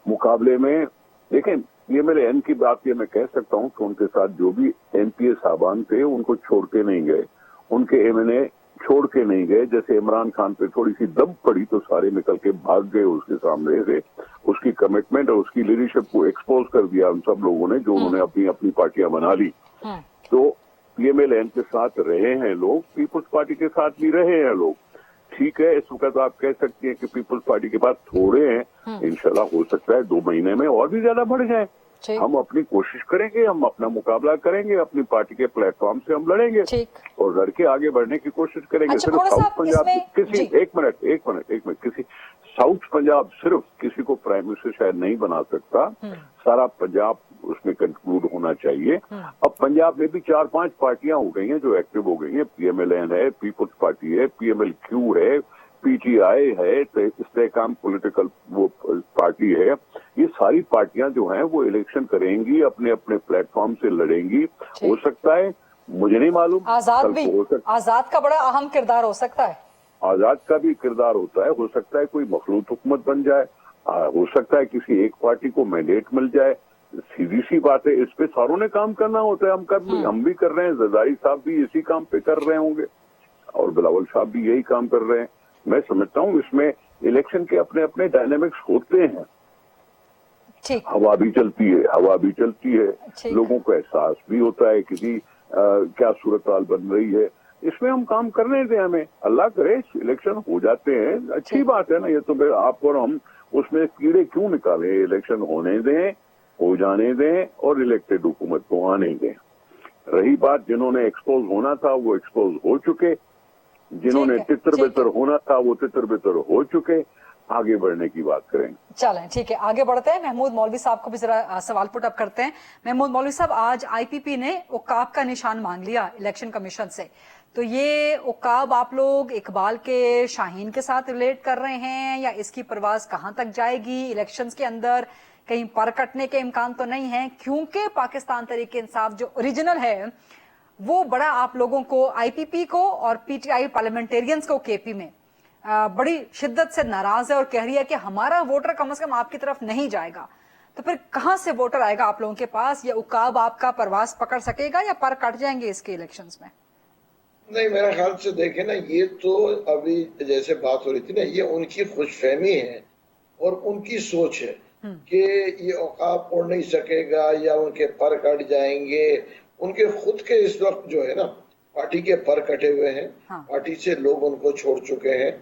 مقابلے میں دیکھیں, یہ میرے این کی بات یہ میں کہہ سکتا ہوں کہ ان کے ساتھ جو بھی ایم پی اے صاحبان تھے ان کو چھوڑ کے نہیں گئے, ان کے ایم این اے چھوڑ کے نہیں گئے. جیسے عمران خان پہ تھوڑی سی دب پڑی تو سارے نکل کے بھاگ گئے اس کے سامنے سے. اس کی کمٹمنٹ اور اس کی لیڈرشپ کو ایکسپوز کر دیا ان سب لوگوں نے جو انہوں نے اپنی پارٹیاں بنا لی. تو پی ایم ایل این کے ساتھ رہے ہیں لوگ, پیپلز پارٹی کے ساتھ بھی رہے ہیں لوگ. ٹھیک ہے, اس وقت آپ کہہ سکتے ہیں کہ پیپلز پارٹی کے پاس تھوڑے ہیں, انشاءاللہ ہو سکتا ہے 2 مہینے میں اور بھی زیادہ بڑھ جائیں. ہم اپنی کوشش کریں گے, ہم اپنا مقابلہ کریں گے, اپنی پارٹی کے پلیٹ فارم سے ہم لڑیں گے اور لڑ کے آگے بڑھنے کی کوشش کریں گے. صرف ساؤتھ پنجاب کسی ایک منٹ کسی ساؤتھ پنجاب صرف کسی کو پرائم منسٹر شاید نہیں بنا سکتا, سارا پنجاب اس میں کنکلوڈ ہونا چاہیے. اب پنجاب میں بھی 4-5 پارٹیاں ہو گئی ہیں جو ایکٹیو ہو گئی ہیں. پی ایم ایل این ہے, پیپلز پارٹی ہے, پی ایم ایل کیو ہے, پی ٹی آئی ہے, استحکام پولیٹیکل وہ پارٹی ہے. یہ ساری پارٹیاں جو ہیں وہ الیکشن کریں گی, اپنے اپنے پلیٹ فارم سے لڑیں گی. ہو سکتا ہے, مجھے نہیں معلوم, آزاد کا بڑا اہم کردار ہو سکتا ہے, آزاد کا بھی کردار ہوتا ہے. ہو سکتا ہے کوئی مخلوط حکومت بن جائے, ہو سکتا ہے کسی ایک پارٹی کو مینڈیٹ مل جائے. سیدھی سی بات ہے, اس پہ ساروں نے کام کرنا ہوتا ہے. ہم بھی کر رہے ہیں, زرداری صاحب بھی اسی کام پہ کر رہے ہوں گے اور بلاول صاحب بھی یہی کام کر رہے ہیں. میں سمجھتا ہوں اس میں الیکشن کے اپنے اپنے ڈائنامکس ہوتے ہیں. ہوا بھی چلتی ہے, لوگوں کو احساس بھی ہوتا ہے کہ کیا صورتحال بن رہی ہے. اس میں ہم کام کرنے دیں, ہمیں اللہ کرے الیکشن ہو جاتے ہیں, اچھی بات ہے نا. یہ تو آپ اور ہم اس میں کیڑے کیوں نکالیں, الیکشن ہونے دیں, ہو جانے دیں اور الیکٹڈ حکومت کو آنے دیں. रही बात जिन्होंने एक्सपोज होना था वो एक्सपोज हो चुके, जिन्होंने तितर बितर होना था वो तितर बितर हो चुके, आगे बढ़ने की बात करेंगे। चलें ठीक है, आगे बढ़ते हैं। महमूद मौलवी साहब को भी जरा सवाल पुट अप करते हैं। महमूद मौलवी साहब, आज आईपीपी ने उकाब का निशान मांग लिया इलेक्शन कमीशन से, तो ये उकाब आप लोग इकबाल के शाहीन के साथ रिलेट कर रहे हैं या इसकी परवाज कहां तक जाएगी इलेक्शंस के अंदर? कहीं पर कटने के इम्कान तो नहीं है? क्योंकि पाकिस्तान तहरीक इंसाफ जो ओरिजिनल है वो बड़ा आप लोगों को, आईपीपी को और पीटीआई पार्लियामेंटेरियंस को केपी में बड़ी शिद्दत से नाराज है और कह रही है कि हमारा वोटर कम से कम आपकी तरफ नहीं जाएगा। तो फिर कहां से वोटर आएगा आप लोगों के पास? या उकाब आपका परवास पकड़ सकेगा या पर कट जाएंगे इसके इलेक्शंस में? नहीं, मेरे ख्याल से देखे ना, ये तो अभी जैसे बात हो रही थी ना, ये उनकी खुशफहमी है और उनकी सोच है कि ये औकाब उड़ नहीं सकेगा या उनके पर कट जाएंगे। उनके खुद के इस वक्त जो है ना, पार्टी के पर कटे हुए हैं। हाँ। पार्टी से लोग उनको छोड़ चुके हैं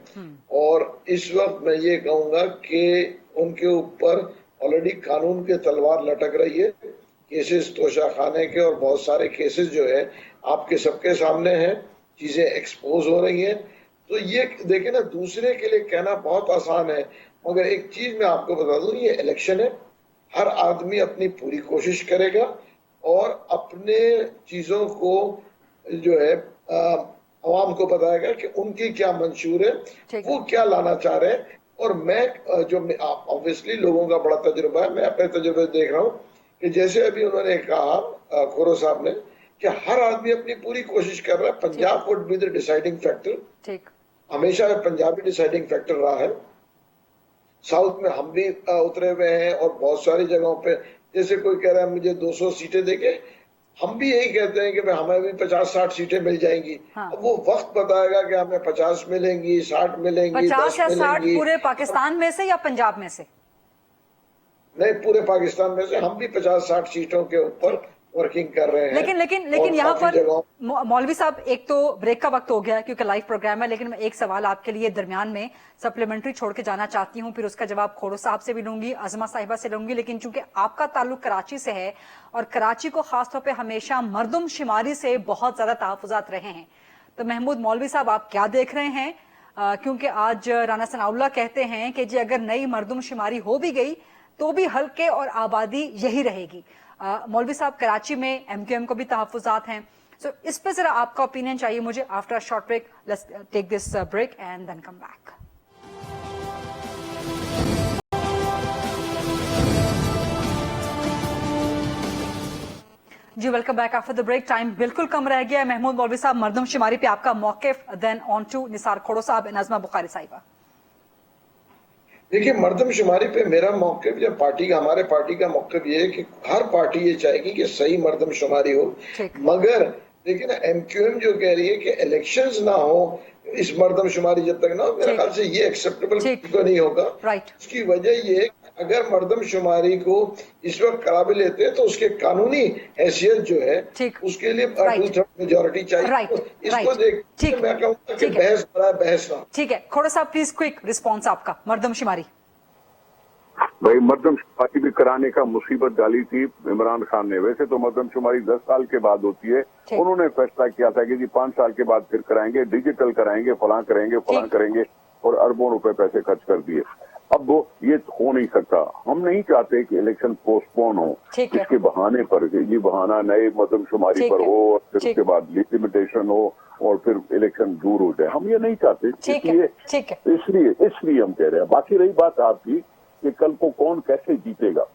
और इस वक्त मैं ये कहूंगा कि उनके ऊपर ऑलरेडी कानून के तलवार लटक रही है। केसेस तोशाखाने के और बहुत सारे केसेस जो है आपके सबके सामने हैं, चीजें एक्सपोज हो रही हैं। तो ये देखे ना, दूसरे के लिए कहना बहुत आसान है, मगर एक चीज मैं आपको बता दूं, ये इलेक्शन है, हर आदमी अपनी पूरी कोशिश करेगा और अपने चीजों को जो है अवाम को बताएगा कि उनकी क्या मंशूर है, वो क्या लाना चाह रहे हैं। और मैं जो ऑब्वियसली लोगों का बड़ा तजुर्बा है, मैं अपने तजुर्बे देख रहा हूँ कि जैसे अभी उन्होंने कहा खोरो साहब ने कि हर आदमी अपनी पूरी कोशिश कर रहा है। Punjab would be the deciding factor, हमेशा पंजाबी डिसाइडिंग फैक्टर रहा है। साउथ में हम भी उतरे हुए हैं और बहुत सारी जगहों पे, जैसे कोई कह रहा है मुझे 200 सीटें देके, हम भी यही कहते हैं कि भाई हमें भी 50-60 सीटें मिल जाएंगी। हाँ। अब वो वक्त बताएगा कि हमें 50 मिलेंगी, 60 मिलेंगी, 50 या 60 पूरे पाकिस्तान में से या पंजाब में से? नहीं, पूरे पाकिस्तान में से। हम भी 50-60 सीटों के ऊपर वर्किंग कर रहे हैं। लेकिन यहाँ पर मौलवी साहब, एक तो ब्रेक का वक्त हो गया क्योंकि लाइव प्रोग्राम है, लेकिन मैं एक सवाल आपके लिए दरमियान में सप्लीमेंट्री छोड़ के जाना चाहती हूँ, फिर उसका जवाब खोरो साहब से भी लूंगी, अजमा साहिबा से लूंगी। लेकिन चूंकि आपका ताल्लुक कराची से है और कराची को खासतौर पर हमेशा मर्दमशुमारी से बहुत ज्यादा तहफुजात रहे हैं, तो महमूद मौलवी साहब आप क्या देख रहे हैं? क्योंकि आज राना सनाउल्लाह कहते हैं कि जी अगर नई मर्दमशुमारी हो भी गई तो भी हल्के और आबादी यही रहेगी। मौलवी साहब, कराची में एमक्यूएम को भी तहफुजात हैं, सो इस पे जरा आपका ओपिनियन चाहिए मुझे। After a short break, let's take this break and then come back. जी welcome back after the break. Time बिल्कुल कम रह गया है। महमूद मौलवी साहब, मर्दमशुमारी पे आपका मौकिफ, देन ऑन टू निसार खोड़ो साहब एंड अजमा बुखारी साहिबा। देखिए, मर्दमशुमारी पे मेरा मौक़िफ़, जब पार्टी का, हमारे पार्टी का मौक़िफ़ ये है कि हर पार्टी ये चाहेगी कि सही मर्दमशुमारी हो, मगर देखिए ना, एमक्यूएम जो कह रही है कि इलेक्शंस ना हो इस मर्दमशुमारी जब तक ना हो, मेरे ख्याल से ये एक्सेप्टेबल तो नहीं होगा। उसकी वजह ये है, अगर मर्दमशुमारी को इस वक्त करा भी लेते हैं तो उसके कानूनी हैसियत जो है उसके लिए 2/3 मेजोरिटी चाहिए। तो इसको देख मैं कहूँगा कि बहस बड़ा बहस ना। ठीक है, खोड़ा साहब प्लीज क्विक रिस्पॉन्स आपका। मर्दमशुमारी, भाई मर्दमशुमारी भी कराने का मुसीबत डाली थी इमरान खान ने। वैसे तो मर्दमशुमारी 10 साल के बाद होती है, उन्होंने फैसला किया था कि जी 5 साल के बाद फिर कराएंगे, डिजिटल कराएंगे, फलां करेंगे और अरबों रुपए पैसे खर्च कर दिए। अब वो ये हो नहीं सकता। हम नहीं चाहते कि इलेक्शन पोस्टपोन हो इसके बहाने पर, ये बहाना नए मर्दमशुमारी पर हो और फिर उसके बाद लिमिटेशन हो और फिर इलेक्शन दूर हो जाए। हम ये नहीं चाहते, इसलिए हम कह रहे हैं। बाकी रही बात आपकी कि कल को कौन कैसे जीतेगा,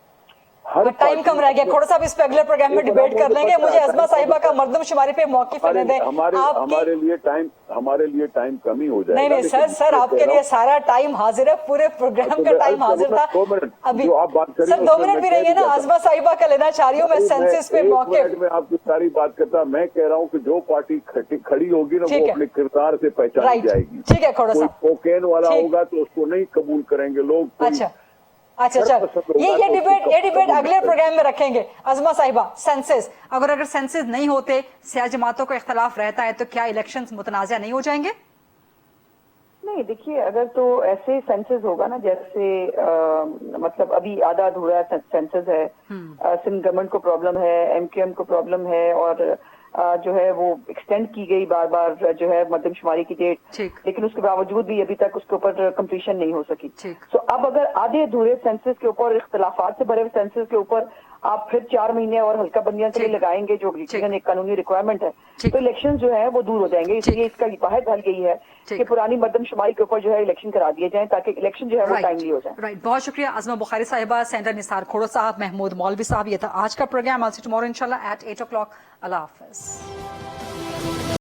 हर टाइम कम रह गया। खोड़ा साहब इस पे अगले प्रोग्राम में डिबेट कर लेंगे। मुझे अजमा साहिबा का मर्दमशुमारी पे मौक़िफ़ लेने दें। हमारे लिए टाइम कम ही हो जाएगा। नहीं सर आपके लिए सारा टाइम हाजिर है, पूरे प्रोग्राम का टाइम हाजिर था। अभी जो आप बात करें सर 2 मिनट भी रहेंगे ना, अजमा साहिबा का लेना चाह रही हूँ मैं सेंसस पे मौक़िफ़। मैं आपकी सारी बात करता, मैं कह रहा हूँ कि जो पार्टी खड़ी होगी ना वो अपने किरदार से पहचानी जाएगी। ठीक है खोड़ा साहब, कोकेन वाला होगा तो उसको नहीं कबूल करेंगे लोग। अच्छा ये डिबेट अगले प्रोग्राम में रखेंगे। अजमा साहिबा, सेंसस, अगर सेंसस नहीं होते, सिया जमातों का इख्तलाफ रहता है, तो क्या इलेक्शंस मुतनाज़ा नहीं हो जाएंगे? नहीं, देखिए अगर तो ऐसे सेंसस होगा ना जैसे मतलब अभी आधा अधूरा सेंसस है, सिंध गवर्नमेंट को प्रॉब्लम है, एमक्यूएम को प्रॉब्लम है और जो है वो एक्सटेंड की गई बार बार जो है मरदमशुमारी की डेट, ठीक। लेकिन उसके बावजूद भी अभी तक उसके ऊपर कंप्लीशन नहीं हो सकी। ठीक। तो अब अगर आधे अधूरे सेंसस के ऊपर, इख्तलाफात से भरे हुए सेंसस के ऊपर आप फिर 4 महीने और हल्का बंदियां के लिए ठीक। लगाएंगे जो रीजन एक कानूनी रिक्वायरमेंट है, ठीक। तो इलेक्शन जो है वो दूर हो जाएंगे। इसलिए इसका वाहिद हल यही है ठीक। कि पुरानी मरदमशुमारी के ऊपर जो है इलेक्शन करा दिए जाएं ताकि इलेक्शन जो है वो टाइमली हो जाए। राइट, बहुत शुक्रिया आजमा बुखारी साहिबा, सेंटर निसार खोड़ो साहब, महमूद मौलवी साहब। ये था आज का programme. I'll see you tomorrow inshallah at 8 o'clock. Allah Hafiz.